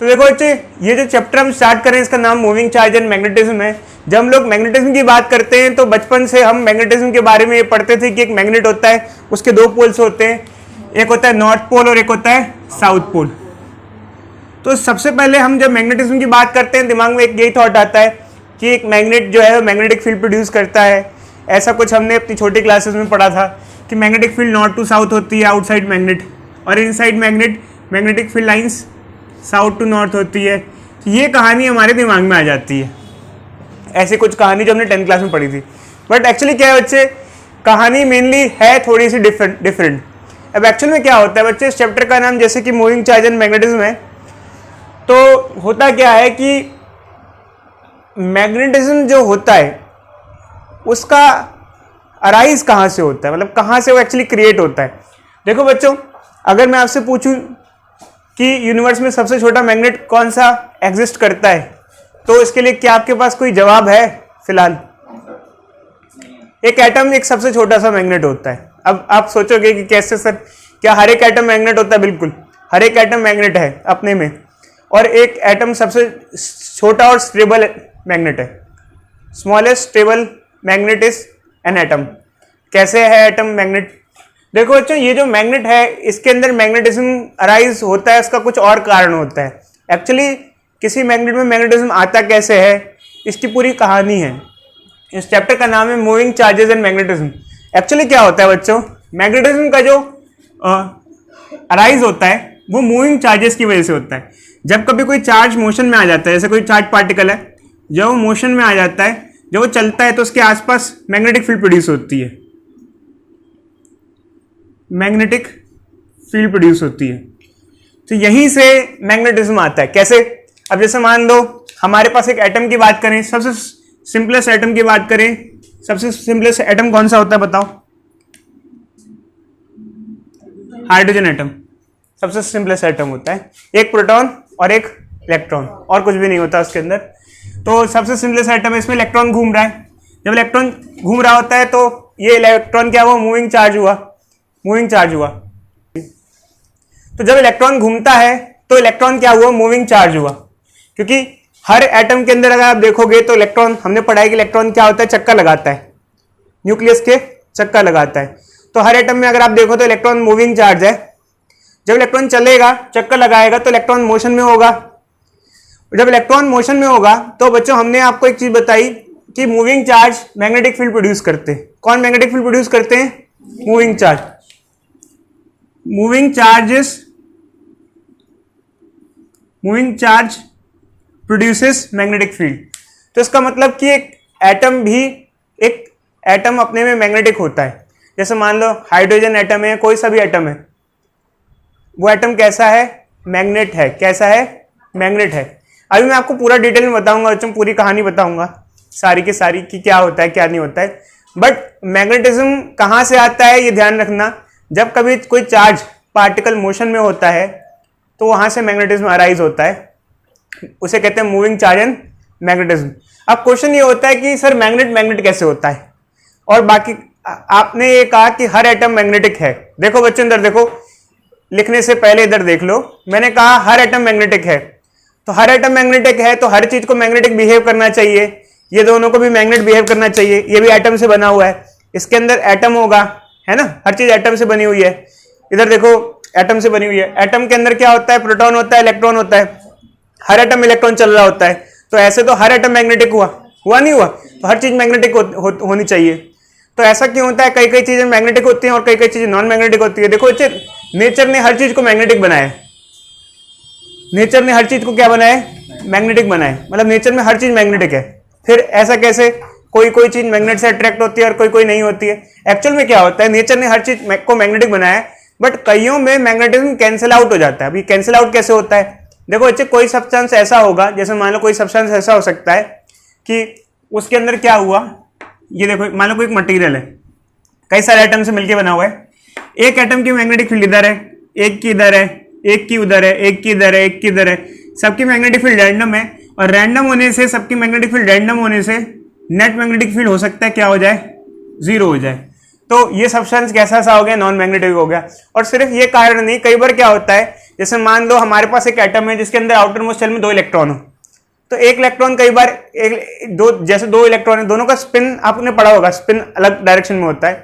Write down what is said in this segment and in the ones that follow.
तो देखो बच्चे, ये जो चैप्टर हम स्टार्ट करें इसका नाम मूविंग चार्ज एंड मैग्नेटिज्म है। जब हम लोग मैग्नेटिज्म की बात करते हैं तो बचपन से हम मैग्नेटिज्म के बारे में ये पढ़ते थे कि एक मैग्नेट होता है, उसके दो पोल्स होते हैं, एक होता है नॉर्थ पोल और एक होता है साउथ पोल। तो सबसे पहले हम जब मैग्नेटिज्म की बात करते हैं दिमाग में एक यही थॉट आता है कि एक मैग्नेट जो है मैग्नेटिक फील्ड प्रोड्यूस करता है। ऐसा कुछ हमने अपनी छोटी क्लासेस में पढ़ा था कि magnetic field north to south होती है आउटसाइड मैग्नेट, और inside magnet magnetic field lines south to north होती है। ये कहानी हमारे दिमाग में आ जाती है, ऐसी कुछ कहानी जो हमने 10th क्लास में पढ़ी थी। बट एक्चुअली क्या है बच्चे, कहानी मेनली है थोड़ी सी डिफरेंट। अब एक्चुअल में क्या होता है बच्चे, इस चैप्टर का नाम जैसे कि मूविंग चार्ज एंड मैग्नेटिज्म है, तो होता क्या है कि मैग्नेटिज्म जो होता है उसका अराइज कहाँ से होता है, मतलब कहाँ से वो एक्चुअली क्रिएट होता है। देखो बच्चों, अगर मैं आपसे पूछूं कि यूनिवर्स में सबसे छोटा मैग्नेट कौन सा एग्जिस्ट करता है, तो इसके लिए क्या आपके पास कोई जवाब है? फिलहाल एक एटम एक सबसे छोटा सा मैग्नेट होता है। अब आप सोचोगे कि कैसे सर, क्या हर एक एटम मैग्नेट होता है? बिल्कुल, हर एक एटम मैग्नेट है अपने में, और एक एटम सबसे छोटा और स्टेबल मैग्नेट है। Smallest stable magnet is an atom. कैसे है एटम मैग्नेट? देखो बच्चों, ये जो मैग्नेट है इसके अंदर मैग्नेटिज्म अराइज होता है, इसका कुछ और कारण होता है। एक्चुअली किसी मैग्नेट में मैग्नेटिज्म आता कैसे है, इसकी पूरी कहानी है। इस चैप्टर का नाम है moving charges and magnetism. Actually क्या होता है बच्चों, मैग्नेटिज्म का जो अराइज होता है वो मूविंग चार्जेस की वजह से होता है। जब कभी कोई चार्ज मोशन में आ जाता है, जैसे कोई चार्ज पार्टिकल है, जब वो मोशन में आ जाता है, जब वो चलता है तो उसके आसपास मैग्नेटिक फील्ड प्रोड्यूस होती है, मैग्नेटिक फील्ड प्रोड्यूस होती है। तो यहीं से मैग्नेटिज्म आता है। कैसे? अब जैसे मान लो हमारे पास एक एटम की बात करें, सबसे सिंपलेस्ट एटम की बात करें, सबसे सिंपलेस्ट एटम कौन सा होता है बताओ? हाइड्रोजन एटम सबसे सिंपलेस्ट एटम होता है। एक प्रोटॉन और एक इलेक्ट्रॉन, और कुछ भी नहीं होता उसके अंदर। तो सबसे सिंपलेस्ट एटम है, इसमें इलेक्ट्रॉन घूम रहा है। जब इलेक्ट्रॉन घूम रहा होता है तो ये इलेक्ट्रॉन क्या हुआ? मूविंग चार्ज हुआ, मूविंग चार्ज हुआ। तो जब इलेक्ट्रॉन घूमता है तो इलेक्ट्रॉन क्या हुआ? मूविंग चार्ज हुआ। क्योंकि हर एटम के अंदर अगर आप देखोगे तो इलेक्ट्रॉन, हमने पढ़ा है कि इलेक्ट्रॉन क्या होता है? चक्कर लगाता है, न्यूक्लियस के चक्कर लगाता है। तो हर एटम में अगर आप देखो तो इलेक्ट्रॉन मूविंग चार्ज है। जब इलेक्ट्रॉन चलेगा, चक्कर लगाएगा, तो इलेक्ट्रॉन मोशन में होगा। जब इलेक्ट्रॉन मोशन में होगा तो बच्चों हमने आपको एक चीज बताई कि moving charge magnetic field produce करते हैं। कौन मैग्नेटिक फील्ड प्रोड्यूस करते हैं? Moving charge. Moving charge produces magnetic field. तो इसका मतलब कि एक एटम अपने में मैग्नेटिक होता है। जैसे मान लो हाइड्रोजन एटम है, कोई सा भी एटम है, वो एटम कैसा है? मैग्नेट है। कैसा है? मैग्नेट है। अभी मैं आपको पूरा डिटेल में बताऊंगा बच्चों, पूरी कहानी बताऊंगा सारी की सारी कि क्या होता है क्या नहीं होता है। बट मैग्नेटिज्म कहाँ से आता है ये ध्यान रखना। जब कभी कोई चार्ज पार्टिकल मोशन में होता है तो वहां से मैग्नेटिज्म अराइज होता है, उसे कहते हैं मूविंग चार्ज एंड मैग्नेटिज्म। अब क्वेश्चन ये होता है कि सर मैग्नेट कैसे होता है, और बाकी आपने ये कहा कि हर एटम मैग्नेटिक है। देखो बच्चों इधर देखो, लिखने से पहले इधर देख लो, मैंने कहा हर एटम मैग्नेटिक है। तो हर एटम मैग्नेटिक है तो हर चीज को मैग्नेटिक बिहेव करना चाहिए, ये दोनों को भी मैग्नेट बिहेव करना चाहिए। ये भी एटम से बना हुआ है, इसके अंदर एटम होगा, है ना, हर चीज एटम से बनी हुई है। इधर देखो एटम से बनी हुई है। एटम के अंदर क्या होता है? प्रोटॉन होता है, इलेक्ट्रॉन होता है। हर एटम इलेक्ट्रॉन चल रहा होता है। तो ऐसे तो हर एटम मैग्नेटिक हुआ नहीं हुआ? तो हर चीज मैग्नेटिक होनी चाहिए। तो ऐसा क्यों होता है? कई कई चीजें मैग्नेटिक होती हैं और कई कई चीजें नॉन मैग्नेटिक होती है। देखो बच्चे, नेचर ने हर चीज को मैग्नेटिक बनाया है। नेचर ने हर चीज को क्या बनाया है? मैग्नेटिक बनाया है। मतलब नेचर में हर चीज मैग्नेटिक है। फिर ऐसा कैसे? कोई चीज मैग्नेट से अट्रैक्ट होती है और कोई नहीं होती है। एक्चुअल में क्या होता है, नेचर ने हर चीज को मैग्नेटिक बनाया है, बट कईयों में मैग्नेटिज्म कैंसिल आउट हो जाता है। अभी कैंसिल आउट कैसे होता है? देखो बच्चे, कोई सब्सटेंस ऐसा होगा, जैसे मान लो कोई सब्सटेंस ऐसा हो सकता है कि उसके अंदर क्या हुआ, ये देखो मान लो कोई एक मटेरियल है, कई सारे एटम से मिलकर बना हुआ है। एक एटम की मैग्नेटिक फील्ड इधर है, एक की इधर है, एक की उधर है, एक की इधर है, एक की इधर है। सबकी मैग्नेटिक फील्ड रैंडम है, और रैंडम होने से, सबकी मैग्नेटिक फील्ड रैंडम होने से नेट मैग्नेटिक फील्ड हो सकता है क्या हो जाए? 0 हो जाए। तो ये सब्सटेंस कैसा सा हो गया, नॉन मैग्नेटिक हो गया। और सिर्फ ये कारण नहीं, कई बार क्या होता है, जैसे मान लो हमारे पास एक एटम है जिसके अंदर आउटर मोस्ट शेल में 2 इलेक्ट्रॉन हो, तो एक इलेक्ट्रॉन कई बार जैसे 2 इलेक्ट्रॉन है, दोनों का स्पिन आपने पढ़ा होगा, स्पिन अलग डायरेक्शन में होता है,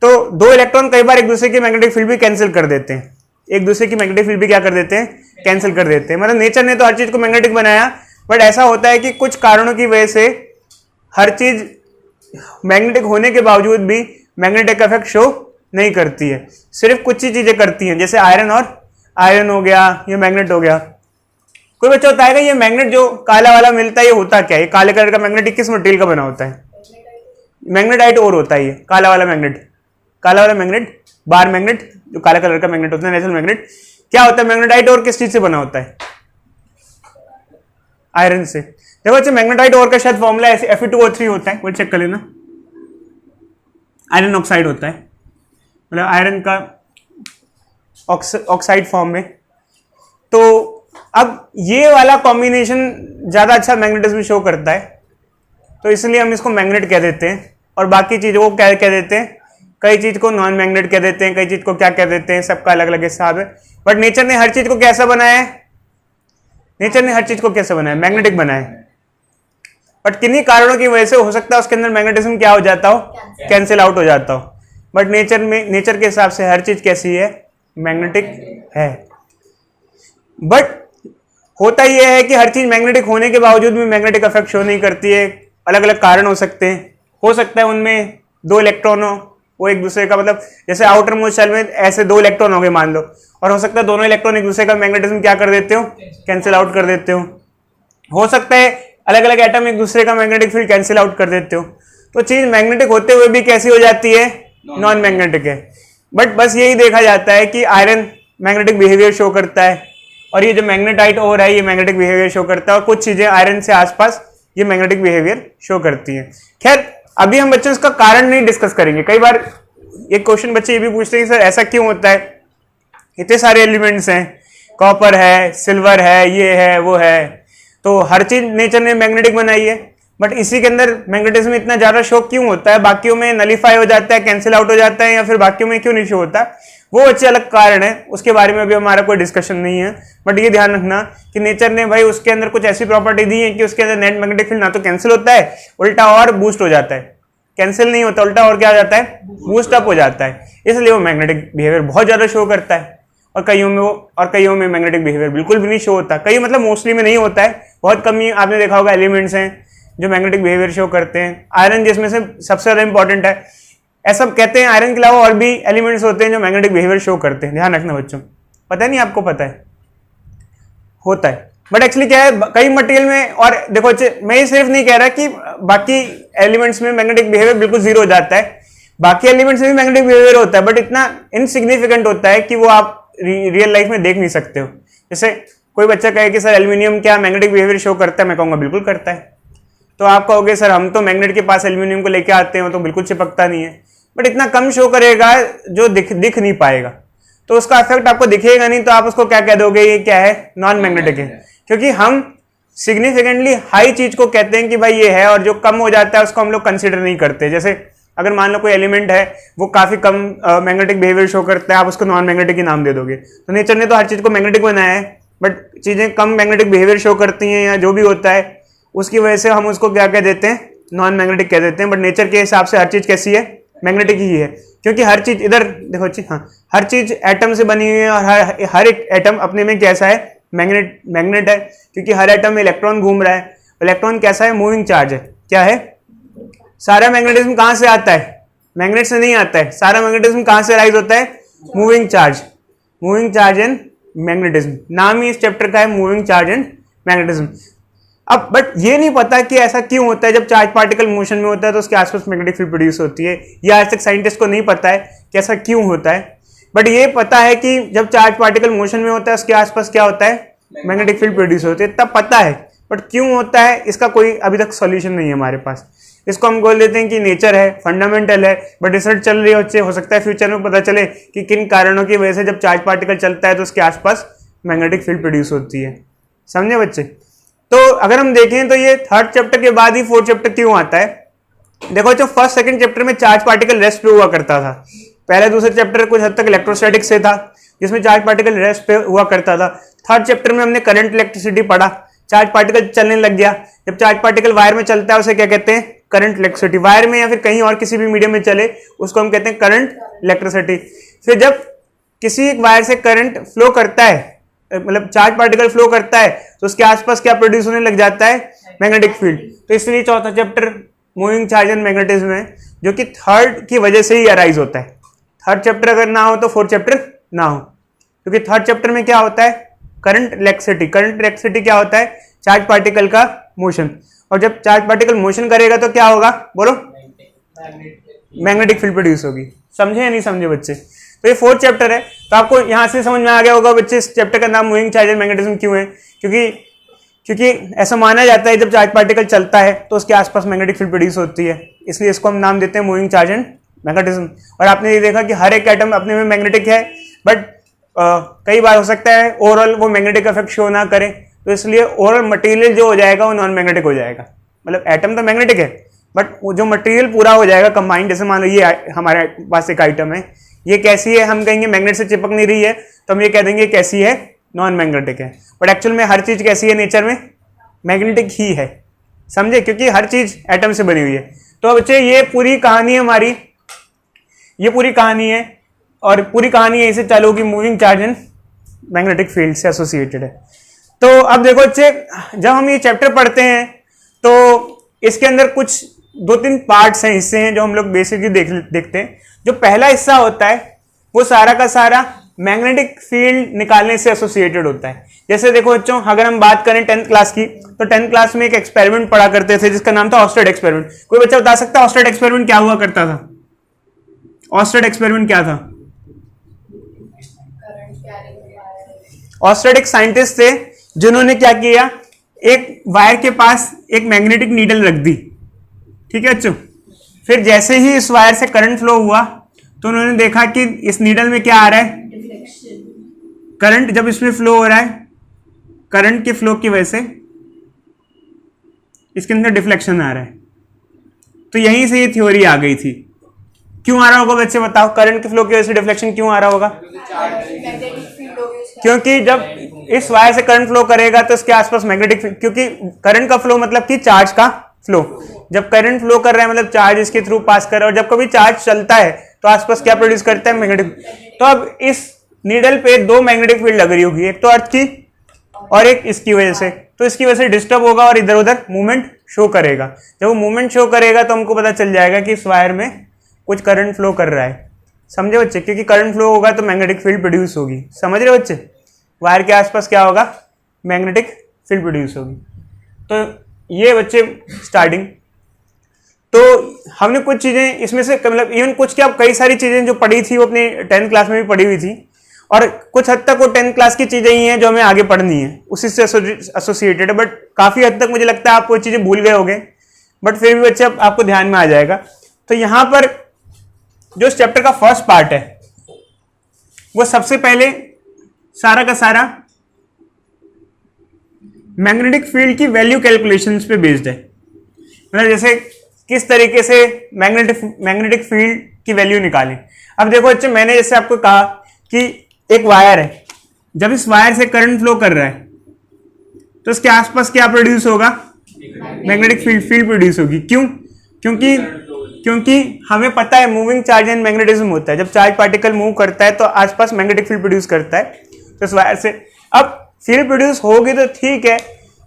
तो 2 इलेक्ट्रॉन कई बार एक दूसरे की मैग्नेटिक फील्ड भी कैंसिल कर देते हैं, एक दूसरे की मैग्नेटिक फील्ड भी क्या कर देते हैं, कैंसिल कर देते हैं। मतलब नेचर ने तो हर चीज को मैग्नेटिक बनाया, बट ऐसा होता है कि कुछ कारणों की वजह से हर चीज मैग्नेटिक होने के बावजूद भी मैग्नेटिक इफेक्ट शो नहीं करती है, सिर्फ कुछ ही चीजें करती हैं, जैसे आयरन हो गया, ये मैग्नेट हो गया। कोई बच्चा बताएगा ये मैग्नेट जो काला वाला मिलता है ये होता क्या है, ये काले कलर का मैग्नेट किस मटेरियल का बना होता है, मैग्नेटाइट और होता है ये काला वाला मैग्नेट, बार मैग्नेट जो काला कलर का मैग्नेट होता है, नेचुरल मैग्नेट क्या होता है, मैग्नेटाइट और किस चीज से बना होता है, आयरन से। देखो अच्छा मैग्नेटाइट और का शायद फॉर्मूला ऐसे Fe2O3 होता है, वो चेक कर लेना, आयरन ऑक्साइड होता है, मतलब आयरन का ऑक्साइड फॉर्म में। तो अब ये वाला कॉम्बिनेशन ज्यादा अच्छा मैग्नेटिज्म शो करता है, तो इसलिए हम इसको मैग्नेट कह देते हैं, और बाकी चीजों को क्या कह देते हैं, कई चीज को नॉन मैग्नेट कह देते हैं, कई चीज को क्या कह देते हैं, सबका अलग अलग हिसाब है। बट नेचर ने हर चीज को कैसा बनाया है, मैग्नेटिक बनाया है। बट किन्हीं कारणों की वजह से हो सकता है उसके अंदर मैग्नेटिज्म क्या हो जाता हो, कैंसिल आउट हो जाता हो। बट नेचर के हिसाब से हर चीज कैसी है, मैग्नेटिक है। बट होता यह है कि हर चीज मैग्नेटिक होने के बावजूद भी मैग्नेटिक इफेक्ट शो नहीं करती है। अलग अलग कारण हो सकते हैं, हो सकता है उनमें 2 इलेक्ट्रॉन हो, वो एक दूसरे का मतलब जैसे आउटर मोस्ट शेल में ऐसे 2 इलेक्ट्रॉन हो गए मान लो, और हो सकता है दोनों इलेक्ट्रॉन एक दूसरे का मैग्नेटिज्म क्या कर देते हो, कैंसिल आउट कर देते हो सकता है अलग अलग एटम एक दूसरे का मैग्नेटिक फील्ड कैंसिल आउट कर देते हो, तो चीज मैग्नेटिक होते हुए भी कैसी हो जाती है, नॉन मैग्नेटिक है। बट बस यही देखा जाता है कि आयरन मैग्नेटिक बिहेवियर शो करता है, और ये जो मैग्नेटाइट और है ये मैग्नेटिक बिहेवियर शो करता है, और कुछ चीजें आयरन से आसपास ये मैग्नेटिक बिहेवियर शो करती हैं। खैर अभी हम बच्चों इसका कारण नहीं डिस्कस करेंगे। कई बार एक क्वेश्चन बच्चे ये भी पूछते हैं सर ऐसा क्यों होता है, इतने सारे एलिमेंट्स हैं, कॉपर है, सिल्वर है, ये है, वो है, तो हर चीज नेचर ने मैग्नेटिक बनाई है, बट इसी के अंदर मैग्नेटिज्म इतना ज्यादा शो क्यों होता है, बाकियों में नलीफाई हो जाता है, कैंसिल आउट हो जाता है, या फिर बाकियों में क्यों नहीं शो होता, वो अच्छे अलग कारण है, उसके बारे में अभी हमारा कोई डिस्कशन नहीं है। बट ये ध्यान रखना कि नेचर ने भाई उसके अंदर कुछ ऐसी प्रॉपर्टी दी है कि उसके अंदर नेट मैग्नेटिक फील्ड ना तो कैंसिल होता है, उल्टा और बूस्ट हो जाता है, कैंसिल नहीं होता, उल्टा और क्या हो जाता है, बूस्ट अप हो जाता है, इसलिए वो मैग्नेटिक बिहेवियर बहुत ज्यादा शो करता है। और कईयों में मैग्नेटिक बिहेवियर बिल्कुल भी नहीं शो होता, कई मतलब मोस्टली में नहीं होता है, बहुत कम ही आपने देखा होगा एलिमेंट्स हैं जो मैग्नेटिक बिहेवियर शो करते हैं। आयरन जिसमें से सबसे ज्यादा इंपॉर्टेंट है, ऐसा कहते हैं आयरन के अलावा और भी एलिमेंट्स होते हैं जो मैग्नेटिक बिहेवियर शो करते हैं, ध्यान रखना बच्चों, पता नहीं आपको पता है, होता है। बट एक्चुअली क्या है कई मटेरियल में, और देखो मैं ये सिर्फ नहीं कह रहा कि बाकी एलिमेंट्स में मैग्नेटिक बिहेवियर बिल्कुल जीरो हो जाता है, बाकी एलिमेंट्स में भी मैग्नेटिक बिहेवियर होता है, बट इतना इनसिग्निफिकेंट होता है कि वो आप रियल लाइफ में देख नहीं सकते हो। जैसे कोई बच्चा कहे कि सर एल्यूमिनियम क्या मैग्नेटिक बिहेवियर शो करता है, मैं कहूँगा बिल्कुल करता है, तो आप कहोगे सर हम तो मैग्नेट के पास एल्यूमिनियम को लेके आते हैं तो बिल्कुल चिपकता नहीं है, बट इतना कम शो करेगा जो दिख नहीं पाएगा, तो उसका इफेक्ट आपको दिखेगा नहीं, तो आप उसको क्या कह दोगे, ये क्या है, नॉन मैग्नेटिक है। क्योंकि हम सिग्निफिकेंटली हाई चीज को कहते हैं कि भाई ये है, और जो कम हो जाता है उसको हम लोग कंसिडर नहीं करते। जैसे अगर मान लो कोई एलिमेंट है वो काफी कम मैग्नेटिक बिहेवियर शो करता है, आप उसको नॉन मैग्नेटिक ही नाम दे दोगे। तो नेचर ने तो हर चीज को मैग्नेटिक बनाया है, बट चीजें कम मैग्नेटिक बिहेवियर शो करती हैं या जो भी होता है उसकी वजह से हम उसको क्या कह देते हैं, नॉन मैग्नेटिक कह देते हैं। बट नेचर के हिसाब से हर चीज कैसी है, मैग्नेटिक ही है, क्योंकि हर चीज इधर देखो हाँ, हर चीज एटम से बनी हुई है, और हर एक एटम अपने में कैसा है, मैग्नेट है, क्योंकि हर एटम में इलेक्ट्रॉन घूम रहा है। इलेक्ट्रॉन कैसा है, मूविंग चार्ज है, क्या है, सारा मैग्नेटिज्म कहां से आता है, मैग्नेट से नहीं आता है, सारा मैग्नेटिज्म कहां से राइज होता है, मूविंग चार्ज एंड मैग्नेटिज्म, नाम ही इस चैप्टर का है, मूविंग चार्ज एंड मैग्नेटिज्म। अब बट ये नहीं पता कि ऐसा क्यों होता है, जब चार्ज पार्टिकल मोशन में होता है तो उसके आसपास मैग्नेटिक फील्ड प्रोड्यूस होती है, ये आज तक साइंटिस्ट को नहीं पता है कि ऐसा क्यों होता है। बट ये पता है कि जब चार्ज पार्टिकल मोशन में होता है उसके आसपास क्या होता है, मैग्नेटिक फील्ड प्रोड्यूस होती है, तब पता है। बट क्यों होता है इसका कोई अभी तक सॉल्यूशन नहीं है हमारे पास। इसको हम बोल देते हैं कि नेचर है, फंडामेंटल है, बट रिसर्च चल रही है, हो सकता है फ्यूचर में पता चले कि किन कारणों की वजह से जब चार्ज पार्टिकल चलता है तो उसके आसपास मैग्नेटिक फील्ड प्रोड्यूस होती है। समझे बच्चे? तो अगर हम देखें तो ये 3rd चैप्टर के बाद ही 4th चैप्टर क्यों आता है, देखो जो फर्स्ट सेकंड चैप्टर में चार्ज पार्टिकल रेस्ट पे हुआ करता था, पहले दूसरे चैप्टर कुछ हद तक इलेक्ट्रोस्टैटिक से था जिसमें चार्ज पार्टिकल रेस्ट पे हुआ करता था। थर्ड चैप्टर में हमने करंट इलेक्ट्रिसिटी पढ़ा, चार्ज पार्टिकल चलने लग गया। जब चार्ज पार्टिकल वायर में चलता है उसे क्या कहते हैं? Current electricity. वायर में या फिर कहीं और किसी भी मीडियम में चले उसको हम कहते हैं करंट इलेक्ट्रिसिटी। फिर जब किसी एक वायर से करंट फ्लो करता है, मतलब चार्ज पार्टिकल फ्लो करता है, तो उसके आसपास क्या प्रोड्यूस होने लग जाता है? Magnetic field. तो इसलिए चौथा chapter moving charge and magnetism है, जो कि थर्ड की वजह से ही अराइज होता है। थर्ड चैप्टर अगर ना हो तो फोर्थ चैप्टर ना हो, क्योंकि थर्ड चैप्टर में क्या होता है? Current electricity. करंट इलेक्ट्रिसिटी क्या होता है? चार्ज पार्टिकल का मोशन। और जब चार्ज पार्टिकल मोशन करेगा तो क्या होगा? बोलो। मैग्नेटिक फील्ड प्रोड्यूस होगी। समझे या नहीं समझे बच्चे? तो ये फोर्थ चैप्टर है। तो आपको यहां से समझ में आ गया होगा बच्चे इस चैप्टर का नाम मूविंग चार्ज एंड मैग्नेटिज्म क्यों है। क्योंकि ऐसा माना जाता है जब चार्ज पार्टिकल चलता है तो उसके आसपास मैग्नेटिक फील्ड प्रोड्यूस होती है, इसलिए इसको हम नाम देते हैं मूविंग चार्ज एंड मैग्नेटिज्म। और आपने ये देखा कि हर एक एटम अपने में मैग्नेटिक है, बट कई बार हो सकता है ओवरऑल वो मैग्नेटिक इफेक्ट शो ना करे, तो इसलिए ओवरऑल मटेरियल जो हो जाएगा वो नॉन मैग्नेटिक हो जाएगा। मतलब एटम तो मैग्नेटिक है बट जो मटेरियल पूरा हो जाएगा कंबाइंड। जैसे मान लो ये हमारे पास एक आइटम है, ये कैसी है? हम कहेंगे मैग्नेट से चिपक नहीं रही है, तो हम ये कह देंगे कैसी है? नॉन मैग्नेटिक है। बट एक्चुअल में हर चीज कैसी है नेचर में? मैग्नेटिक ही है। समझे? क्योंकि हर चीज एटम से बनी हुई है। तो बच्चे ये पूरी कहानी है हमारी, ये पूरी कहानी है, और पूरी कहानी यहीं से चालू होगी, moving charge and magnetic field से एसोसिएटेड है। तो अब देखो बच्चे, जब हम ये चैप्टर पढ़ते हैं तो इसके अंदर कुछ 2-3 पार्ट्स हैं, हिस्से हैं जो हम लोग बेसिकली देखते हैं। जो पहला हिस्सा होता है वो सारा का सारा मैग्नेटिक फील्ड निकालने से एसोसिएटेड होता है। जैसे देखो बच्चों, अगर हम बात करें 10th क्लास की, तो 10th क्लास में एक एक्सपेरिमेंट पढ़ा करते थे जिसका नाम था ऑस्टेड एक्सपेरिमेंट। कोई बच्चा बता सकता है ऑस्टेड एक्सपेरिमेंट क्या हुआ करता था? ऑस्टेड एक्सपेरिमेंट क्या था? ऑस्टेड एक साइंटिस्ट थे जिन्होंने क्या किया, एक वायर के पास एक मैग्नेटिक नीडल रख दी। ठीक है बच्चों? फिर जैसे ही इस वायर से करंट फ्लो हुआ तो उन्होंने देखा कि इस नीडल में क्या आ रहा है? करंट। जब इसमें फ्लो हो रहा है, करंट के फ्लो की वजह से इसके अंदर डिफ्लेक्शन आ रहा है। तो यहीं से ये थ्योरी आ गई थी। क्यों आ रहा होगा बच्चे बताओ? करंट के फ्लो की वजह से डिफ्लेक्शन क्यों आ रहा होगा? क्योंकि जब इस वायर से करंट फ्लो करेगा तो इसके आसपास मैग्नेटिक, क्योंकि करंट का फ्लो मतलब कि चार्ज का फ्लो। जब करंट फ्लो कर रहा है मतलब चार्ज इसके थ्रू पास कर रहा है, और जब कभी चार्ज चलता है तो आसपास क्या प्रोड्यूस करता है? मैग्नेटिक। तो अब इस नीडल पे 2 मैग्नेटिक फील्ड लग रही होगी, एक तो अर्थ की और एक इसकी वजह से। तो इसकी वजह से डिस्टर्ब होगा और इधर उधर मूवमेंट शो करेगा। जब वो मूवमेंट शो करेगा तो हमको पता चल जाएगा कि इस वायर में कुछ करंट फ्लो कर रहा है। समझे बच्चे? क्योंकि करंट फ्लो होगा तो मैग्नेटिक फील्ड प्रोड्यूस होगी। समझ रहे बच्चे? वायर के आसपास क्या होगा? मैग्नेटिक फील्ड प्रोड्यूस होगी। तो ये बच्चे स्टार्टिंग। तो हमने कुछ चीजें इसमें से, मतलब इवन कुछ क्या, कई सारी चीजें जो पढ़ी थी वो अपनी 10th क्लास में भी पढ़ी हुई थी, और कुछ हद तक वो 10th क्लास की चीजें ही हैं जो हमें आगे पढ़नी है, उसी से एसोसिएटेड है। बट काफी हद तक मुझे लगता है आप वो चीजें भूल गए होंगे, बट फिर भी बच्चे आपको ध्यान में आ जाएगा। तो यहां पर जो इस चैप्टर का फर्स्ट पार्ट है वो सबसे पहले सारा का सारा मैग्नेटिक फील्ड की वैल्यू कैलकुलेशंस पे बेस्ड है। मतलब जैसे किस तरीके से मैग्नेटिक फील्ड की वैल्यू निकालें। अब देखो बच्चे, मैंने जैसे आपको कहा कि एक वायर है, जब इस वायर से करंट फ्लो कर रहा है तो इसके आसपास क्या प्रोड्यूस होगा? मैग्नेटिक फील्ड प्रोड्यूस होगी। क्यों? क्योंकि हमें पता है मूविंग चार्ज एंड मैग्नेटिज्म होता है। जब चार्ज पार्टिकल मूव करता है तो आसपास मैग्नेटिक फील्ड प्रोड्यूस करता है, तो इस वायर से अब फील्ड प्रोड्यूस होगी तो ठीक है,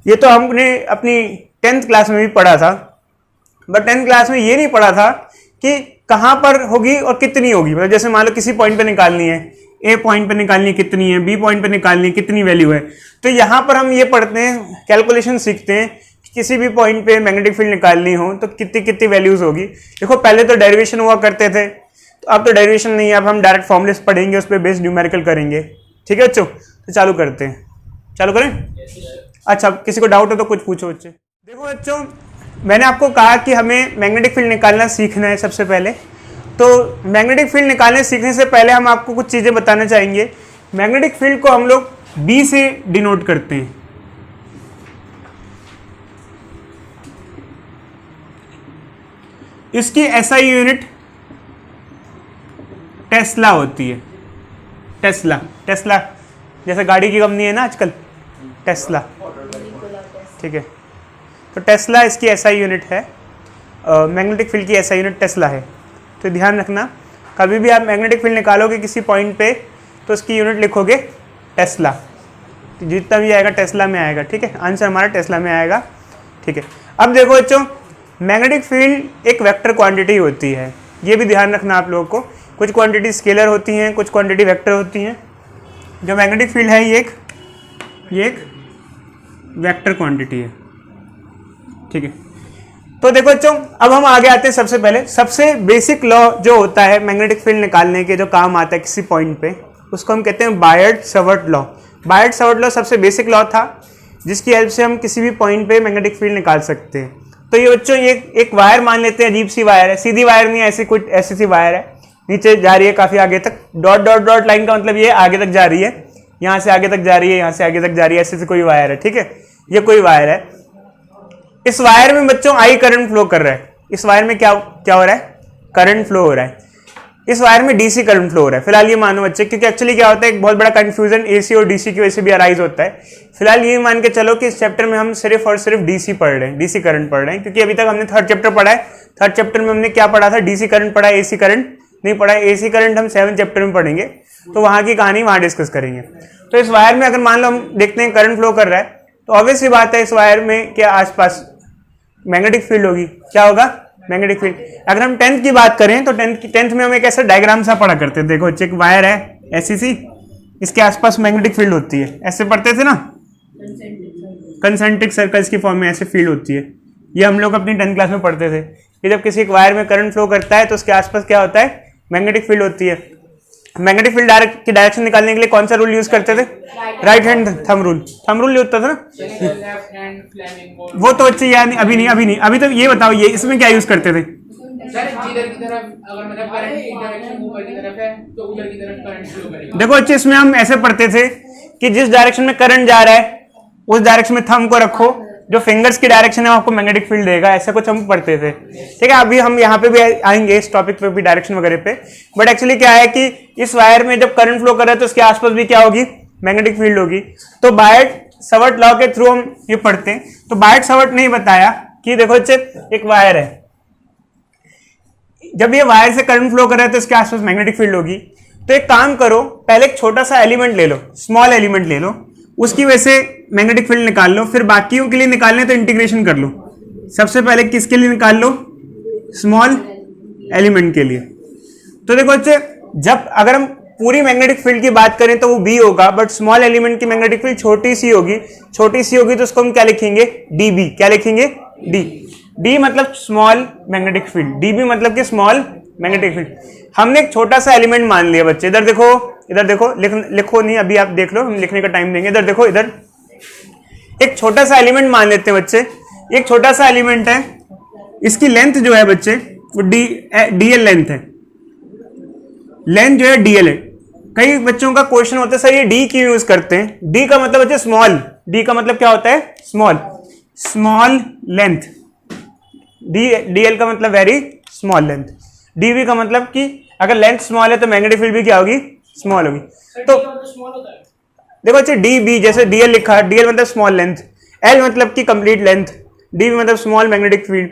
ये तो हमने अपनी 10th क्लास में भी पढ़ा था। बट 10th क्लास में ये नहीं पढ़ा था कि कहां पर होगी और कितनी होगी। मतलब जैसे मान लो किसी पॉइंट पे निकालनी है, ए पॉइंट पे निकालनी है कितनी है, बी पॉइंट पे निकालनी है कितनी वैल्यू है। तो यहां पर हम ये पढ़ते हैं, कैलकुलेशन सीखते हैं कि किसी भी पॉइंट पे मैग्नेटिक फील्ड निकालनी हो तो कितनी कितनी वैल्यूज होगी। देखो पहले तो डेरिवेशन हुआ करते थे, तो अब तो डेरिवेशन नहीं है, अब हम डायरेक्ट फॉर्मूलेस पढ़ेंगे, उस पर बेस्ड न्यूमेरिकल करेंगे। ठीक है बच्चों? तो चालू करते हैं, चालू करें? अच्छा, किसी को डाउट हो तो कुछ पूछो बच्चे। देखो बच्चों, मैंने आपको कहा कि हमें मैग्नेटिक फील्ड निकालना सीखना है सबसे पहले। तो मैग्नेटिक फील्ड निकालने सीखने से पहले हम आपको कुछ चीज़ें बताना चाहेंगे। मैग्नेटिक फील्ड को हम लोग बी से डिनोट करते हैं। इसकी एसआई यूनिट टेस्ला होती है। टेस्ला, टेस्ला जैसे गाड़ी की कंपनी है ना आजकल, टेस्ला, ठीक है। तो टेस्ला इसकी एसआई यूनिट है, मैग्नेटिक फील्ड की एसआई यूनिट टेस्ला है। तो ध्यान रखना, कभी भी आप मैग्नेटिक फील्ड निकालोगे किसी पॉइंट पे तो उसकी यूनिट लिखोगे टेस्ला, तो जितना भी आएगा टेस्ला में आएगा, ठीक है। आंसर हमारा टेस्ला में आएगा, ठीक है। अब देखो बच्चों, मैग्नेटिक फील्ड एक वेक्टर क्वांटिटी होती है, ये भी ध्यान रखना आप लोगों को। कुछ क्वांटिटी स्केलर होती हैं, कुछ क्वांटिटी वेक्टर होती हैं। जो मैग्नेटिक फील्ड है ये एक वेक्टर क्वांटिटी है, ठीक है। तो देखो बच्चों, अब हम आगे आते हैं। सबसे पहले सबसे बेसिक लॉ जो होता है मैग्नेटिक फील्ड निकालने के, जो काम आता है किसी पॉइंट पे, उसको हम कहते हैं बायर्ड-सावर्त लॉ। बायर्ड-सावर्त लॉ सबसे बेसिक लॉ था जिसकी हेल्प से हम किसी भी पॉइंट पे मैग्नेटिक फील्ड निकाल सकते हैं। तो ये बच्चों, ये एक वायर मान लेते हैं, अजीब सी वायर है, सीधी वायर नहीं है, ऐसी कुछ ऐसी सी वायर है, नीचे जा रही है काफी आगे तक। डॉट डॉट डॉट लाइन का मतलब ये आगे तक जा रही है, यहाँ से आगे तक जा रही है, यहाँ से आगे तक जा रही है, ऐसे कोई वायर है, ठीक है। ये कोई वायर है, इस वायर में बच्चों आई करंट फ्लो कर रहा है। इस वायर में क्या हो रहा है? करंट फ्लो हो रहा है। इस वायर में डीसी करंट फ्लो हो रहा है। फिलहाल ये मानो बच्चे, क्योंकि एक्चुअली क्या होता है, एक बहुत बड़ा कंफ्यूजन एसी और डीसी की वजह से भी अराइज होता है। फिलहाल ये मान के चलो कि इस चैप्टर में हम सिर्फ और सिर्फ डीसी पढ़ रहे हैं, डीसी करंट पढ़ रहे हैं, क्योंकि अभी तक हमने थर्ड चैप्टर पढ़ा है। थर्ड चैप्टर में हमने क्या पढ़ा था? डीसी करंट पढ़ा है, एसी करंट नहीं पढ़ा है। एसी करंट हम 7th चैप्टर में पढ़ेंगे, तो वहां की कहानी वहां डिस्कस करेंगे। तो इस वायर में अगर मान लो हम देखते हैं करंट फ्लो कर रहा है, तो ऑब्वियस सी बात है इस वायर में क्या आसपास मैग्नेटिक फील्ड होगी। क्या होगा? Magnetic field. अगर हम 10th की बात करें तो 10th में हम एक ऐसा डायग्राम सा पढ़ा करते थे। देखो एक वायर है ऐसी सी, इसके आसपास मैग्नेटिक फील्ड होती है, ऐसे पढ़ते थे ना, कंसेंट्रिक सर्कल्स की फॉर्म में ऐसे फील्ड होती है। ये हम लोग अपनी 10th क्लास में पढ़ते थे कि जब किसी एक वायर में करंट फ्लो करता है तो उसके आसपास क्या होता है? मैग्नेटिक फील्ड होती है। मैग्नेटिक फील्ड की डायरेक्शन निकालने के लिए कौन सा रूल यूज करते थे? Right hand thumb rule. Thumb rule होता था ना, वो तो अच्छी याद नहीं, अभी नहीं। अभी तो ये बताओ, ये इसमें क्या यूज करते थे? देखो अच्छे, इसमें हम ऐसे पढ़ते थे कि जिस डायरेक्शन में करंट जा रहा है उस डायरेक्शन में थंब को रखो, जो फिंगर्स की डायरेक्शन है आपको मैग्नेटिक फील्ड देगा, ऐसा कुछ हम पढ़ते थे, ठीक है। अभी हम यहाँ पे भी आएंगे इस टॉपिक पे भी, डायरेक्शन वगैरह पे। बट एक्चुअली क्या है कि इस वायर में जब करंट फ्लो कर रहा है तो उसके आसपास भी क्या होगी? मैग्नेटिक फील्ड होगी। तो बायर्ड-सावर्त लॉ के थ्रू हम ये पढ़ते हैं। तो बायर्ड-सावर्त ने ही बताया कि देखो एक वायर है, जब ये वायर से करंट फ्लो कर रहा है तो इसके आसपास मैग्नेटिक फील्ड होगी। तो एक काम करो, पहले एक छोटा सा एलिमेंट ले लो, स्मॉल एलिमेंट ले लो, उसकी वजह से मैग्नेटिक फील्ड निकाल लो। फिर बाकियों के लिए निकालने तो इंटीग्रेशन कर लो। सबसे पहले किसके लिए निकाल लो? स्मॉल एलिमेंट के लिए। तो देखो बच्चे, जब अगर हम पूरी मैग्नेटिक फील्ड की बात करें तो वो बी होगा, बट स्मॉल एलिमेंट की मैग्नेटिक फील्ड छोटी सी होगी। छोटी सी होगी तो उसको हम क्या लिखेंगे? डीबी। क्या लिखेंगे? डी। डी मतलब स्मॉल मैग्नेटिक फील्ड, डीबी मतलब कि स्मॉल मैग्नेटिक फील्ड। हमने एक छोटा सा एलिमेंट मान लिया बच्चे। इधर देखो, लिखो नहीं, अभी आप देख लो, हम लिखने का टाइम देंगे। इधर देखो, इधर एक छोटा सा एलिमेंट मान लेते हैं बच्चे। एक छोटा सा एलिमेंट है, इसकी लेंथ जो है बच्चे वो डीएल लेंथ है। लेंथ जो है डीएल है। कई बच्चों का क्वेश्चन होता है, सर ये डी क्यों यूज करते हैं? डी का मतलब बच्चे स्मॉल। डी का मतलब क्या होता है? Small length. डीएल का मतलब वेरी स्मॉल लेंथ। डीवी का मतलब कि अगर लेंथ स्मॉल है तो मैग्नेटिक फील्ड भी क्या होगी? स्मॉल होगी। तो देखो अच्छा, डी बी जैसे डीएल लिखा है, डीएल मतलब स्मॉल लेंथ, एल मतलब कि कंप्लीट लेंथ, डी मतलब स्मॉल मैग्नेटिक फील्ड।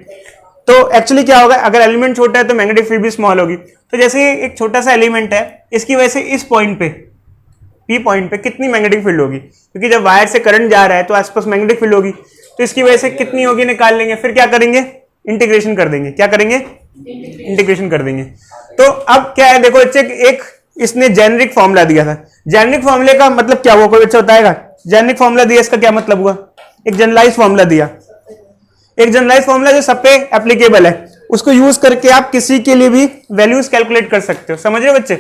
तो एक्चुअली क्या होगा, अगर एलिमेंट छोटा है तो मैग्नेटिक फील्ड भी स्मॉल होगी। तो जैसे एक छोटा सा एलिमेंट है, इसकी वजह से इस पॉइंट पे, पी पॉइंट पे कितनी मैग्नेटिक फील्ड होगी? क्योंकि जब वायर से करंट जा रहा है तो आसपास मैग्नेटिक फील्ड होगी, तो इसकी वजह से कितनी होगी निकाल लेंगे। फिर क्या करेंगे? इंटीग्रेशन कर देंगे। क्या करेंगे? इंटीग्रेशन कर देंगे। तो अब क्या है, देखो एक इसने जेनरिक फॉर्मूला दिया था। जेनरिक फॉर्मूले का मतलब क्या हुआ? कोई बच्चा बताएगा? जेनरिक फॉर्मूला दिया, इसका क्या मतलब हुआ? एक जनरलाइज फॉर्मूला दिया। एक जनरलाइज फॉर्मूला जो सब पे एप्लीकेबल है, उसको यूज करके आप किसी के लिए भी वैल्यूज कैलकुलेट कर सकते हो। समझ रहे हो बच्चे?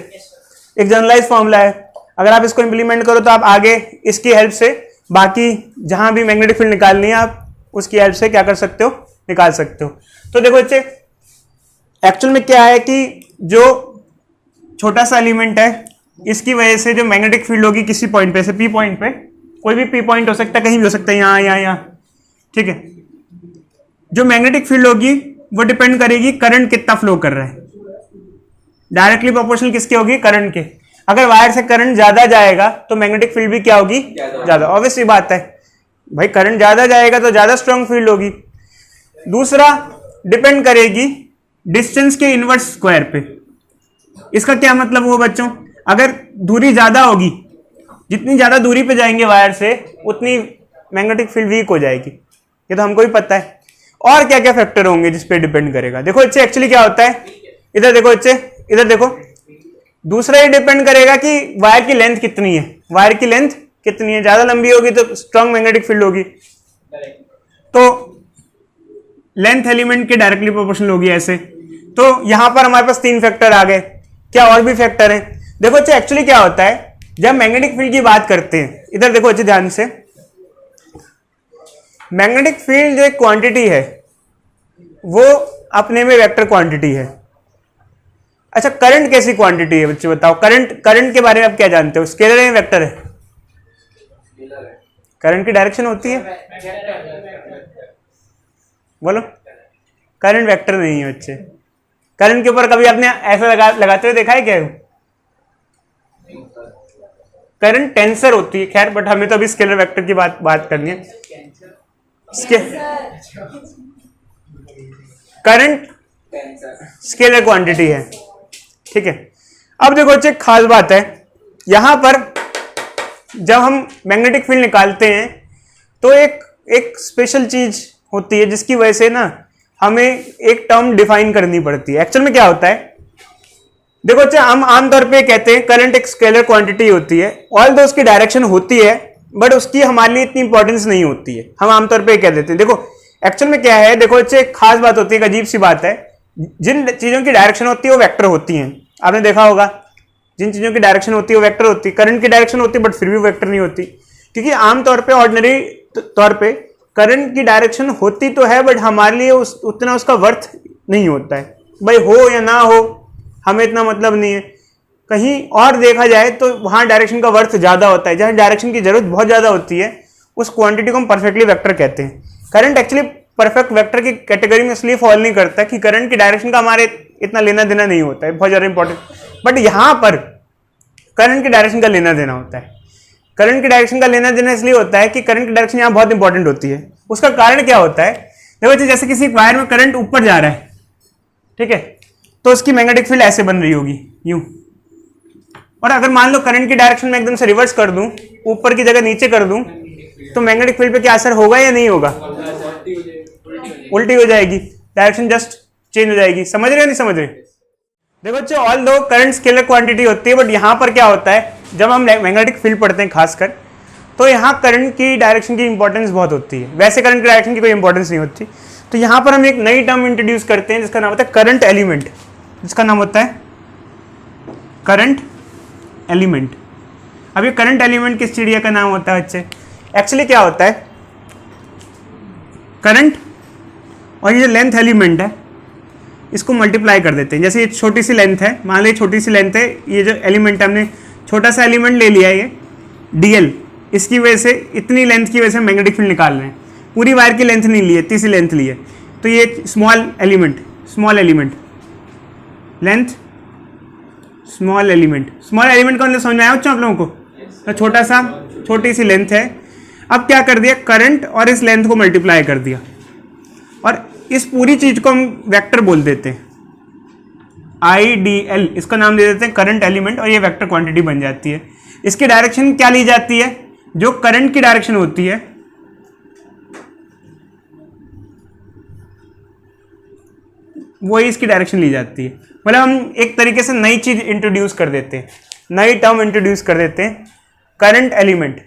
एक जनरलाइज फॉर्मूला है, अगर आप इसको इंप्लीमेंट करो तो आप आगे इसकी हेल्प से बाकी जहां भी मैग्नेटिक फील्ड निकालनी है आप उसकी हेल्प से क्या कर सकते हो? निकाल सकते हो। तो देखो बच्चे, एक्चुअल में क्या है कि जो छोटा सा एलिमेंट है, इसकी वजह से जो मैग्नेटिक फील्ड होगी किसी पॉइंट पे, से पी पॉइंट पे, कोई भी पी पॉइंट हो सकता है, कहीं भी हो सकता है, यहाँ, ठीक है। जो मैग्नेटिक फील्ड होगी वो डिपेंड करेगी करंट कितना फ्लो कर रहा है, डायरेक्टली प्रोपोर्शनल किसके होगी, करंट के। अगर वायर से करंट ज्यादा जाएगा तो मैग्नेटिक फील्ड भी क्या होगी, ज्यादा। ऑब्वियस सी बात है भाई, करंट ज्यादा जाएगा तो ज्यादा स्ट्रॉन्ग फील्ड होगी। दूसरा डिपेंड करेगी डिस्टेंस के इनवर्स स्क्वायर पे। इसका क्या मतलब हुआ बच्चों, अगर दूरी ज्यादा होगी, जितनी ज्यादा दूरी पे जाएंगे वायर से उतनी मैग्नेटिक फील्ड वीक हो जाएगी, ये तो हमको ही पता है। और क्या क्या फैक्टर होंगे जिस पे डिपेंड करेगा, देखो इससे एक्चुअली क्या होता है, इधर देखो, इससे इधर देखो। दूसरा ये डिपेंड करेगा कि वायर की लेंथ कितनी है, वायर की लेंथ कितनी है, ज्यादा लंबी होगी तो स्ट्रॉन्ग मैग्नेटिक फील्ड होगी, तो लेंथ एलिमेंट के डायरेक्टली प्रोपोर्शनल होगी ऐसे। तो यहां पर हमारे पास 3 फैक्टर आ गए। क्या और भी फैक्टर हैं, देखो अच्छा एक्चुअली क्या होता है जब मैग्नेटिक फील्ड की बात करते हैं, इधर देखो अच्छे ध्यान से, मैग्नेटिक फील्ड जो एक क्वांटिटी है वो अपने में वेक्टर क्वांटिटी है। अच्छा करंट कैसी क्वांटिटी है बच्चे बताओ, करंट के बारे में आप क्या जानते हो, स्केलर है वेक्टर है? करंट की डायरेक्शन होती है, बोलो। करंट वेक्टर नहीं है बच्चे। करंट के ऊपर कभी आपने ऐसा लगाते हुए देखा है क्या? करंट टेंसर होती है, खैर बट हमें तो अभी स्केलर वेक्टर की बात करनी है। करंट स्केलर क्वांटिटी है, ठीक है। अब देखो बच्चे खास बात है, यहां पर जब हम मैग्नेटिक फील्ड निकालते हैं तो एक स्पेशल चीज होती है जिसकी वजह से ना हमें एक टर्म डिफाइन करनी पड़ती है। एक्चुअल में क्या होता है, देखो अच्छा हम आमतौर पे कहते हैं करंट एक स्केलर क्वांटिटी होती है, ऑल्दो उसकी डायरेक्शन होती है बट उसकी हमारे लिए इतनी इंपॉर्टेंस नहीं होती है, हम आमतौर पे कह देते हैं। देखो एक्चुअल में क्या है, देखो अच्छा एक खास बात होती है, एक अजीब सी बात है, जिन चीजों की डायरेक्शन होती है वो वेक्टर होती हैं, आपने देखा होगा, जिन चीजों की डायरेक्शन होती है वो वेक्टर होती है। करंट की डायरेक्शन होती है बट फिर भी वेक्टर नहीं होती, क्योंकि आमतौर पे ऑर्डिनरी तौर पे करंट की डायरेक्शन होती तो है बट हमारे लिए उतना उसका वर्थ नहीं होता है, भाई हो या ना हो हमें इतना मतलब नहीं है। कहीं और देखा जाए तो वहां डायरेक्शन का वर्थ ज्यादा होता है, जहां डायरेक्शन की जरूरत बहुत ज्यादा होती है उस क्वांटिटी को हम परफेक्टली वेक्टर कहते हैं। करंट एक्चुअली परफेक्ट वेक्टर की कैटेगरी में इसलिए फॉल नहीं करता कि करंट की डायरेक्शन का हमारे इतना लेना देना नहीं होता है, बहुत ज्यादा इंपॉर्टेंट, बट यहां पर करंट की डायरेक्शन का लेना देना होता है। करंट की डायरेक्शन का लेना देना इसलिए होता है कि करंट की डायरेक्शन यहाँ बहुत इंपॉर्टेंट होती है। उसका कारण क्या होता है, देखो जैसे किसी वायर में करंट ऊपर जा रहा है, ठीक है, तो उसकी मैग्नेटिक फील्ड ऐसे बन रही होगी यूं, और अगर मान लो करंट की डायरेक्शन में एकदम से रिवर्स कर दूं, ऊपर की जगह नीचे कर दूं, तो मैग्नेटिक फील्ड पे क्या असर होगा या नहीं होगा, उल्टी हो जाएगी, डायरेक्शन जस्ट चेंज हो जाएगी। समझ रहे हो नहीं समझ रहे? देखो बच्चों ऑल दो करंट स्केलर क्वांटिटी होती है बट यहां पर क्या होता है, जब हम मैग्नेटिक फील्ड पढ़ते हैं खासकर, तो यहाँ करंट की डायरेक्शन की इंपॉर्टेंस बहुत होती है, वैसे करंट की डायरेक्शन की कोई इंपॉर्टेंस नहीं होती। तो यहाँ पर हम एक नई टर्म इंट्रोड्यूस करते हैं जिसका नाम होता है करंट एलिमेंट, जिसका नाम होता है करंट एलिमेंट। अब ये करंट एलिमेंट किस चिड़िया का नाम होता है बच्चे? एक्चुअली क्या होता है, करंट और ये जो लेंथ एलिमेंट है इसको मल्टीप्लाई कर देते हैं। जैसे ये छोटी सी लेंथ है, मान लीजिए छोटी सी लेंथ है, ये जो एलिमेंट है हमने छोटा सा एलिमेंट ले लिया है ये dl, इसकी वजह से इतनी लेंथ की वजह से मैग्नेटिक फील्ड निकाल रहे हैं, पूरी वायर की लेंथ नहीं ली है, इतनी सी लेंथ ली है, तो ये small element length small element का मतलब समझ में आया बच्चों आप लोगों को? तो छोटी सी लेंथ है। अब क्या कर दिया, करंट और इस लेंथ को मल्टीप्लाई कर दिया और इस पूरी चीज को हम वेक्टर बोल देते हैं, IDL, इसका नाम दे देते हैं करंट एलिमेंट, और ये वेक्टर क्वांटिटी बन जाती है। इसकी डायरेक्शन क्या ली जाती है, जो करंट की डायरेक्शन होती है वही इसकी डायरेक्शन ली जाती है। मतलब हम एक तरीके से नई चीज इंट्रोड्यूस कर देते हैं, नई टर्म इंट्रोड्यूस कर देते हैं, करंट एलिमेंट,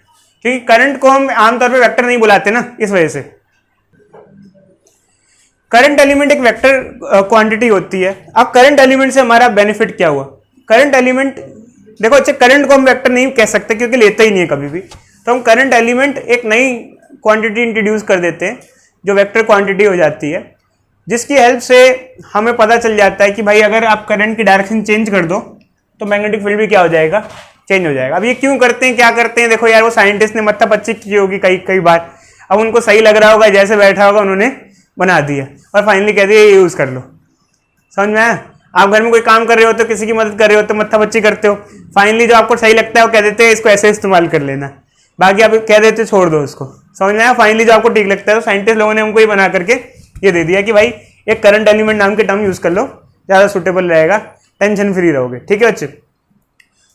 क्योंकि करंट को हम आमतौर पर वेक्टर नहीं बुलाते ना, इस वजह से। करंट एलिमेंट एक वेक्टर क्वांटिटी होती है। अब करंट एलिमेंट से हमारा बेनिफिट क्या हुआ, करंट एलिमेंट देखो अच्छा, करंट को हम वेक्टर नहीं कह सकते क्योंकि लेते ही नहीं है कभी भी, तो हम करंट एलिमेंट एक नई क्वांटिटी इंट्रोड्यूस कर देते हैं जो वेक्टर क्वांटिटी हो जाती है, जिसकी हेल्प से हमें पता चल जाता है कि भाई अगर आप करंट की डायरेक्शन चेंज कर दो तो मैग्नेटिक फील्ड भी क्या हो जाएगा, चेंज हो जाएगा। अब ये क्यों करते हैं, क्या करते हैं, देखो यार वो साइंटिस्ट ने मत्था पच्ची की होगी कई बार, अब उनको सही लग रहा होगा, जैसे बैठा होगा उन्होंने बना दिया और फाइनली कह दिया ये यूज़ कर लो। समझ में आया? आप घर में कोई काम कर रहे हो तो किसी की मदद कर रहे हो तो मत्था बच्ची करते हो, फाइनली जो आपको सही लगता है वो कह देते हैं इसको ऐसे इस्तेमाल कर लेना, बाकी आप कह देते हो छोड़ दो उसको। समझ में आया? फाइनली जो आपको ठीक लगता है, तो साइंटिस्ट लोगों ने हमको ये बना करके ये दे दिया कि भाई एक करंट एलिमेंट नाम के टर्म यूज कर लो, ज़्यादा सुटेबल रहेगा, टेंशन फ्री रहोगे। ठीक है बच्चे?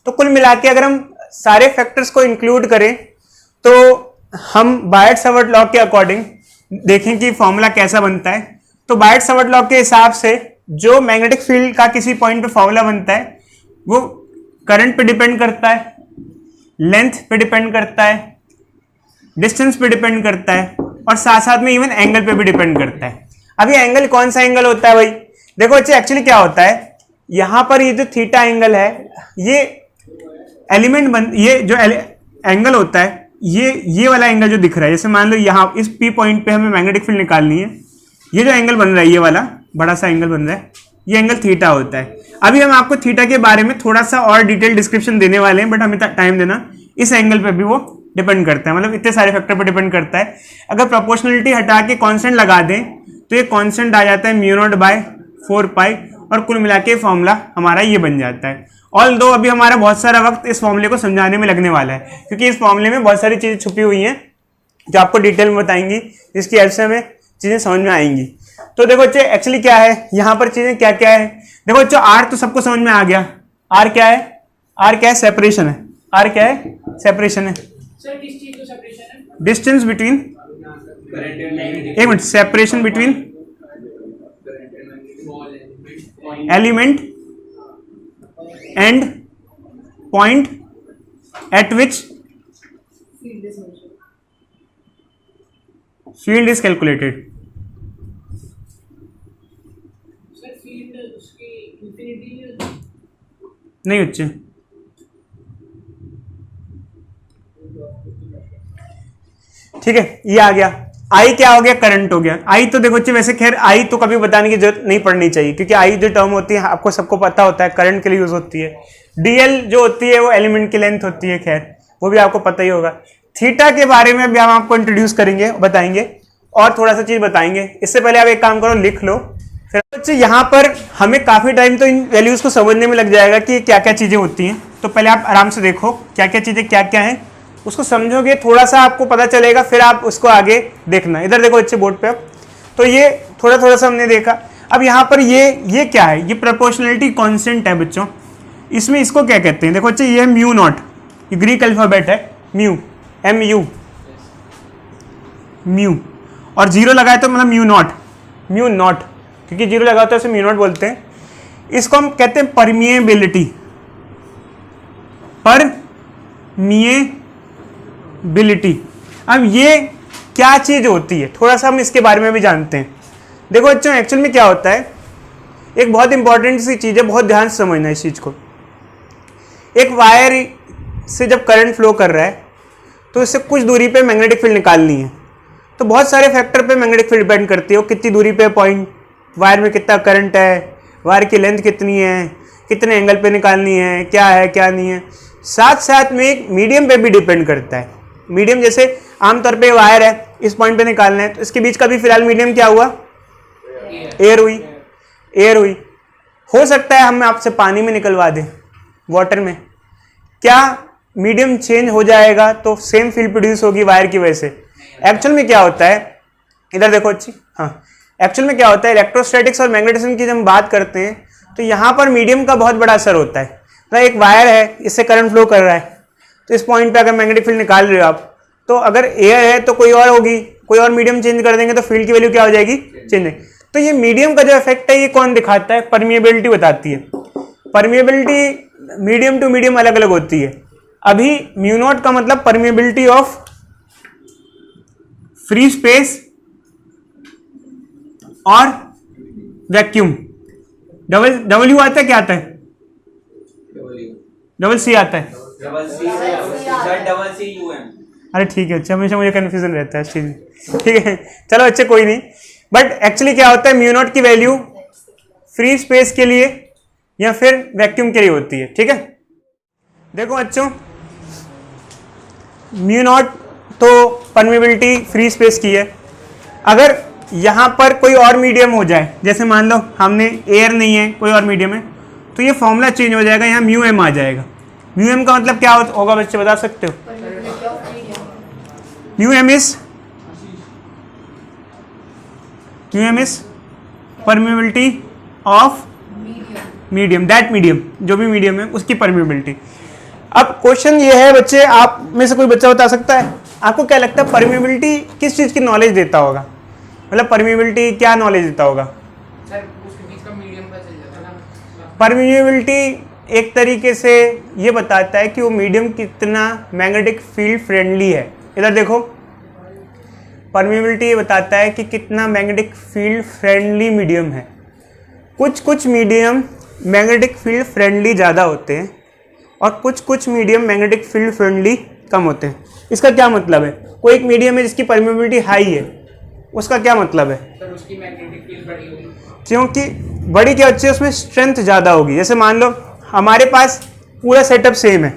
तो कुल मिला के अगर हम सारे फैक्टर्स को इंक्लूड करें तो हम बायट-सवर्ट लॉ के अकॉर्डिंग देखें कि फॉर्मूला कैसा बनता है। तो बायट-सवर्ट लॉ के हिसाब से जो मैग्नेटिक फील्ड का किसी पॉइंट पे फॉर्मूला बनता है वो करंट पे डिपेंड करता है, लेंथ पे डिपेंड करता है, डिस्टेंस पे डिपेंड करता है और साथ साथ में इवन एंगल पे भी डिपेंड करता है। अब ये एंगल कौन सा एंगल होता है भाई? देखो बच्चे एक्चुअली क्या होता है, यहां पर ये जो थीटा एंगल है ये एलिमेंट ये जो एंगल होता है ये वाला एंगल जो दिख रहा है, जैसे मान लो यहाँ इस पी पॉइंट पे हमें मैग्नेटिक फील्ड निकालनी है, ये जो एंगल बन रहा है ये वाला बड़ा सा एंगल बन रहा है, ये एंगल थीटा होता है। अभी हम आपको थीटा के बारे में थोड़ा सा और डिटेल डिस्क्रिप्शन देने वाले हैं, बट हमें टाइम देना, इस एंगल पे भी वो डिपेंड करता है, मतलब इतने सारे फैक्टर पे डिपेंड करता है। अगर प्रोपोर्शनलिटी हटा के कांस्टेंट लगा दें तो ये कांस्टेंट आ जाता है म्यू नॉट बाय 4 पाई और कुल मिला के फॉर्मूला हमारा ये बन जाता है। ऑल दो अभी हमारा बहुत सारा वक्त इस फॉर्मूले को समझाने में लगने वाला है, क्योंकि इस फॉर्मूले में बहुत सारी चीजें छुपी हुई हैं जो आपको डिटेल में बताएंगी, जिसकी हेल्प से हमें चीजें समझ में आएंगी। तो देखो बच्चे एक्चुअली क्या है, यहाँ पर चीजें क्या क्या है। देखो बच्चों आर तो सबको समझ में आ गया, आर क्या है? आर क्या है? सेपरेशन है। आर क्या है? सेपरेशन है। डिस्टेंस बिटवीन, एक minute, separation between element and point eight which field is calculated. नहीं बच्चे, ठीक है, ये आ गया। आई क्या हो गया? करंट हो गया। आई तो देखो बच्चे वैसे खैर आई तो कभी बताने की जरूरत नहीं पड़नी चाहिए, क्योंकि आई जो टर्म होती है आपको सबको पता होता है, करंट के लिए यूज होती है। डीएल जो होती है वो एलिमेंट की लेंथ होती है, खैर वो भी आपको पता ही होगा। थीटा के बारे में भी हम आपको इंट्रोड्यूस करेंगे, बताएंगे और थोड़ा सा चीज बताएंगे। इससे पहले आप एक काम करो, लिख लो। फिर बच्चे यहाँ पर हमें काफी टाइम तो इन वैल्यूज को समझने में लग जाएगा कि क्या क्या चीजें होती हैं। तो पहले आप आराम से देखो क्या क्या चीजें क्या क्या हैं, उसको समझोगे, थोड़ा सा आपको पता चलेगा, फिर आप उसको आगे देखना। इधर देखो अच्छे बोर्ड पे अब, तो ये थोड़ा थोड़ा सा हमने देखा। अब यहाँ पर ये क्या है? ये प्रोपोर्शनलिटी कांस्टेंट है बच्चों। इसमें इसको क्या कहते हैं? देखो बच्चे ये है म्यू नॉट, ये ग्रीक अल्फाबेट है म्यू, MU म्यू, और जीरो लगाए तो मतलब म्यू नॉट, क्योंकि जीरो लगा तो इसे म्यू नॉट बोलते हैं। इसको हम कहते हैं परमिएबिलिटी, परमिएबिलिटी। अब ये क्या चीज होती है, थोड़ा सा हम इसके बारे में भी जानते हैं। देखो बच्चों एक्चुअल में क्या होता है, एक बहुत इंपॉर्टेंट सी चीज है, बहुत ध्यान से समझना इस चीज को। एक वायर से जब करंट फ्लो कर रहा है तो इससे कुछ दूरी पे मैग्नेटिक फील्ड निकालनी है, तो बहुत सारे फैक्टर पे मैग्नेटिक फील्ड डिपेंड करती है। वो कितनी दूरी पे पॉइंट, वायर में कितना करंट है, वायर की लेंथ कितनी है, कितने एंगल पे निकालनी है, क्या है क्या नहीं है। साथ साथ में एक मीडियम पे भी डिपेंड करता है। मीडियम जैसे आमतौर पे वायर है, इस पॉइंट पे निकालना है, तो इसके बीच का भी फिलहाल मीडियम क्या हुआ? एयर हुई। हो सकता है हम आपसे पानी में निकलवा दें, वाटर में, क्या मीडियम चेंज हो जाएगा तो सेम फील्ड प्रोड्यूस होगी वायर की वजह से। एक्चुअल में क्या होता है, इधर देखो अच्छी, हाँ, एक्चुअल में क्या होता है, इलेक्ट्रोस्टैटिक्स और मैग्नेटिज्म की जब हम बात करते हैं तो यहाँ पर मीडियम का बहुत बड़ा असर होता है। तो एक वायर है, इससे करंट फ्लो कर रहा है, तो इस पॉइंट पे अगर मैग्नेटिक फील्ड निकाल रहे हो आप, तो अगर एयर है तो कोई और होगी, कोई और मीडियम चेंज कर देंगे तो फील्ड की वैल्यू क्या हो जाएगी? चेंज। तो ये मीडियम का जो इफेक्ट है ये कौन दिखाता है? परमिएबिलिटी बताती है। परमिएबिलिटी मीडियम टू मीडियम अलग अलग होती है। अभी म्यू नॉट का मतलब परमिएबिलिटी ऑफ फ्री स्पेस और वैक्यूम। डब्ल्यू आता है, क्या आता है? डबल सी आता है। अरे ठीक है, अच्छा, हमेशा मुझे कंफ्यूजन रहता है इस चीज में। ठीक है, चलो अच्छे, कोई नहीं। बट एक्चुअली क्या होता है, म्यू नॉट की वैल्यू फ्री स्पेस के लिए या फिर वैक्यूम के लिए होती है। ठीक है, देखो बच्चों, म्यू नॉट तो परमिएबिलिटी फ्री स्पेस की है। अगर यहाँ पर कोई और मीडियम हो जाए, जैसे मान लो हमने एयर नहीं है, कोई और मीडियम है, तो ये फॉर्मूला चेंज हो जाएगा, यहाँ म्यू एम आ जाएगा। म्यू एम का मतलब क्या होगा बच्चे बता सकते हो? Mu M is permeability of medium, that medium, जो भी मीडियम है उसकी परमिबिलिटी। अब क्वेश्चन ये है बच्चे, आप में से कोई बच्चा बता सकता है आपको क्या लगता है परमिबिलिटी किस चीज की नॉलेज देता होगा? मतलब परमिबिलिटी क्या नॉलेज देता होगा? परमिबिलिटी एक तरीके से ये बताता है कि वो मीडियम कितना मैग्नेटिक फील्ड फ्रेंडली है। इधर देखो, परमिबिलिटी ये बताता है कि कितना मैग्नेटिक फील्ड फ्रेंडली मीडियम है। कुछ मीडियम मैग्नेटिक फील्ड फ्रेंडली ज़्यादा होते हैं और कुछ मीडियम मैग्नेटिक फील्ड फ्रेंडली कम होते हैं। इसका क्या मतलब है? कोई एक मीडियम है जिसकी परमिबिलिटी हाई है, उसका क्या मतलब है? सर उसकी मैग्नेटिक फील्ड बड़ी होगी, क्योंकि बड़ी क्या बच्चे उसमें स्ट्रेंथ ज़्यादा होगी। जैसे मान लो हमारे पास पूरा सेटअप सेम है,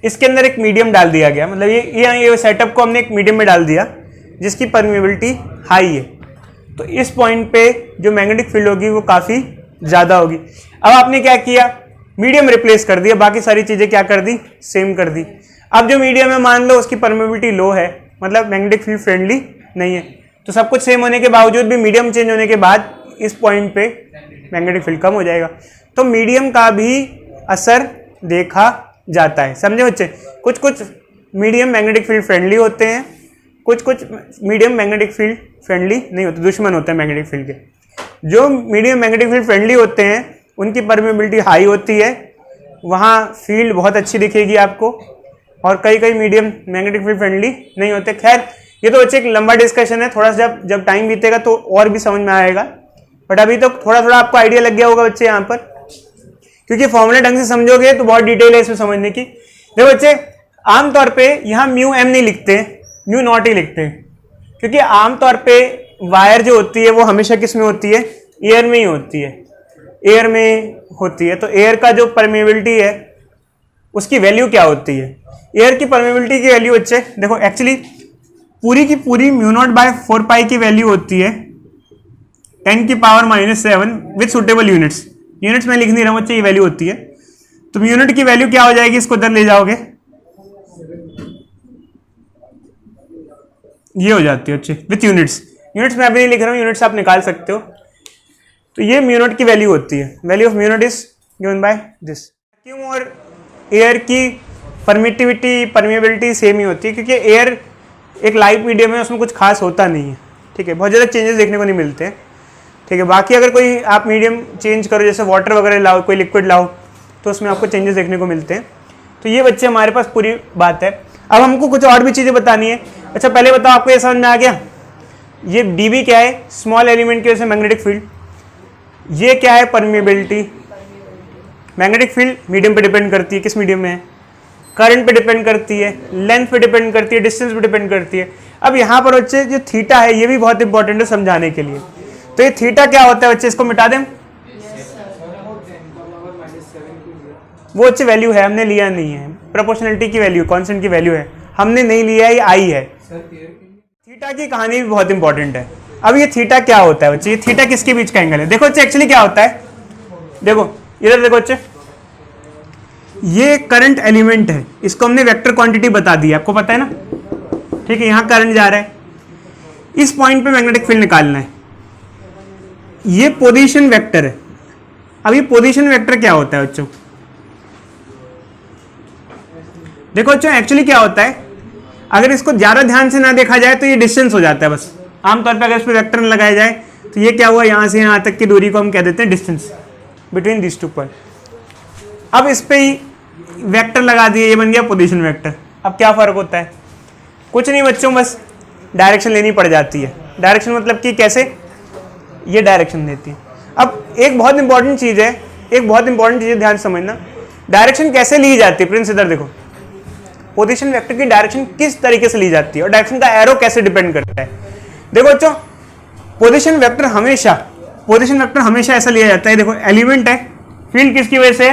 इसके अंदर एक मीडियम डाल दिया गया, मतलब ये सेटअप को हमने एक मीडियम में डाल दिया जिसकी परमिबिलिटी हाई है, तो इस पॉइंट पे जो मैग्नेटिक फील्ड होगी वो काफ़ी ज़्यादा होगी। अब आपने क्या किया, मीडियम रिप्लेस कर दिया, बाकी सारी चीज़ें क्या कर दी, सेम कर दी। अब जो मीडियम है मान लो उसकी परमिबिलिटी लो है, मतलब मैग्नेटिक फील्ड फ्रेंडली नहीं है, तो सब कुछ सेम होने के बावजूद भी मीडियम चेंज होने के बाद इस पॉइंट पे मैग्नेटिक फील्ड कम हो जाएगा। तो मीडियम का भी असर देखा जाता है, समझे बच्चे? कुछ मीडियम मैग्नेटिक फील्ड फ्रेंडली होते हैं, कुछ मीडियम मैग्नेटिक फील्ड फ्रेंडली नहीं होते, दुश्मन होते हैं मैग्नेटिक फील्ड के। जो मीडियम मैग्नेटिक फील्ड फ्रेंडली होते हैं उनकी परमिबिलिटी हाई होती है, वहाँ फील्ड बहुत अच्छी दिखेगी आपको, और कई मीडियम मैग्नेटिक फील्ड फ्रेंडली नहीं होते। खैर ये तो बच्चे एक लंबा डिस्कशन है, थोड़ा सा जब टाइम बीतेगा तो और भी समझ में आएगा, बट अभी तो थोड़ा आपको आइडिया लग गया होगा बच्चे यहाँ पर, क्योंकि फॉर्मूला ढंग से समझोगे तो बहुत डिटेल है इसमें समझने की। देखो बच्चे, आमतौर पे यहाँ म्यू एम नहीं लिखते, म्यू नॉट ही लिखते हैं, क्योंकि आमतौर पे वायर जो होती है वो हमेशा किस में होती है, एयर में ही होती है, एयर में होती है। तो एयर का जो परमेबिलिटी है उसकी वैल्यू क्या होती है? एयर की परमेबिलिटी की वैल्यू बच्चे देखो, एक्चुअली पूरी की पूरी म्यू नॉट बाय 4 पाई की वैल्यू होती है 10⁻⁻7 विद सुटेबल यूनिट्स। यूनिट्स में लिख नहीं रहा बच्चे, ये वैल्यू होती है। तो यूनिट की वैल्यू क्या हो जाएगी, इसको उधर ले जाओगे, ये हो जाती है बच्चे विथ यूनिट्स। यूनिट्स में अभी नहीं लिख रहा हूँ, यूनिट्स आप निकाल सकते हो। तो ये म्यू नॉट की वैल्यू होती है, value of mu naught is given by this. Vacuum और एयर की परमिबिलिटी सेम ही होती है, क्योंकि एयर एक लाइट मीडियम है, उसमें कुछ खास होता नहीं है, ठीक है, बहुत ज़्यादा चेंजेस देखने को नहीं मिलते हैं, ठीक है। बाकी अगर कोई आप मीडियम चेंज करो, जैसे वाटर वगैरह लाओ, कोई लिक्विड लाओ, तो उसमें आपको चेंजेस देखने को मिलते हैं। तो ये बच्चे हमारे पास पूरी बात है। अब हमको कुछ और भी चीज़ें बतानी है। अच्छा पहले बताओ, आपको ये समझ में आ गया ये डीबी क्या है, स्मॉल एलिमेंट की वजह से मैग्नेटिक फील्ड। ये क्या है, परमिबिलिटी। मैग्नेटिक फील्ड मीडियम पे डिपेंड करती है, किस मीडियम में है, करंट पे डिपेंड करती है, लेंथ पे डिपेंड करती है, डिस्टेंस पे डिपेंड करती है। अब यहाँ पर बच्चे जो थीटा है ये भी बहुत इंपॉर्टेंट है समझाने के लिए। तो ये थीटा क्या होता है बच्चे, इसको मिटा दें। वो बच्चे वैल्यू है, हमने लिया नहीं है, प्रोपोर्शनलिटी की वैल्यू, कांस्टेंट की वैल्यू है, हमने नहीं लिया है, ये आई है। थीटा की कहानी भी बहुत इंपॉर्टेंट है। अब ये थीटा क्या होता है बच्चे, ये थीटा किसके बीच का एंगल है? देखो बच्चे एक्चुअली क्या होता है, देखो इधर देखो बच्चे, ये करंट एलिमेंट है, इसको हमने वेक्टर क्वांटिटी बता दी, आपको पता है ना, ठीक है। यहाँ करंट जा रहा है, इस पॉइंट पे मैग्नेटिक फील्ड निकालना है, ये पोजीशन वेक्टर है। अब ये पोजीशन वेक्टर क्या होता है बच्चों, देखो बच्चों एक्चुअली क्या होता है, अगर इसको ज्यादा ध्यान से ना देखा जाए तो ये डिस्टेंस हो जाता है बस। आमतौर पे अगर इस पर वेक्टर लगाया जाए तो ये क्या हुआ, यहाँ से यहाँ तक की दूरी को हम कह देते हैं distance between this two point. अब इस पे ही वेक्टर लगा दिए, ये बन गया पोजीशन वेक्टर। अब क्या फर्क होता है, कुछ नहीं बच्चों, बस डायरेक्शन लेनी पड़ जाती है। डायरेक्शन मतलब कि कैसे, ये डायरेक्शन देती है। अब एक बहुत इंपॉर्टेंट चीज़ है, एक बहुत इंपॉर्टेंट चीज़ ध्यान समझना, डायरेक्शन कैसे ली जाती है। प्रिंस इधर देखो, पोजीशन वेक्टर की डायरेक्शन किस तरीके से ली जाती है और डायरेक्शन का एरो कैसे डिपेंड करता है। देखो बच्चों, पोजीशन वेक्टर हमेशा ऐसा लिया जाता है, देखो एलिमेंट है, फील्ड किसकी वजह से,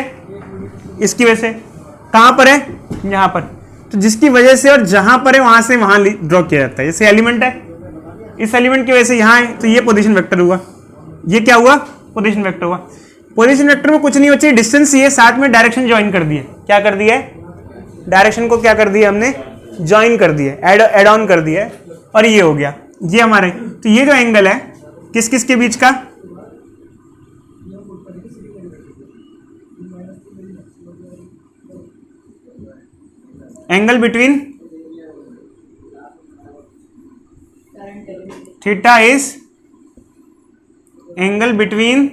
इसकी वजह से, कहां पर है, यहां पर, तो जिसकी वजह से और जहां पर है वहां से वहां ड्रॉ किया जाता है। जैसे एलिमेंट है, इस एलिमेंट की वजह से यहाँ है तो ये पोजीशन वेक्टर हुआ, ये क्या हुआ, पोजीशन वेक्टर हुआ। पोजीशन वेक्टर में कुछ नहीं बची डिस्टेंस, ये साथ में डायरेक्शन ज्वाइन कर दिए, क्या कर दिया है, डायरेक्शन को क्या कर दिया हमने, ज्वाइन कर दिया, एड ऑन कर दिया है, और ये हो गया ये हमारे। तो ये जो एंगल है किस किस के बीच का, angle between theta is angle between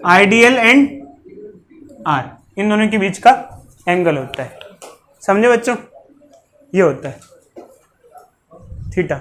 ideal and R, इन दोनों के बीच का एंगल होता है। समझे बच्चों, ये होता है थीटा।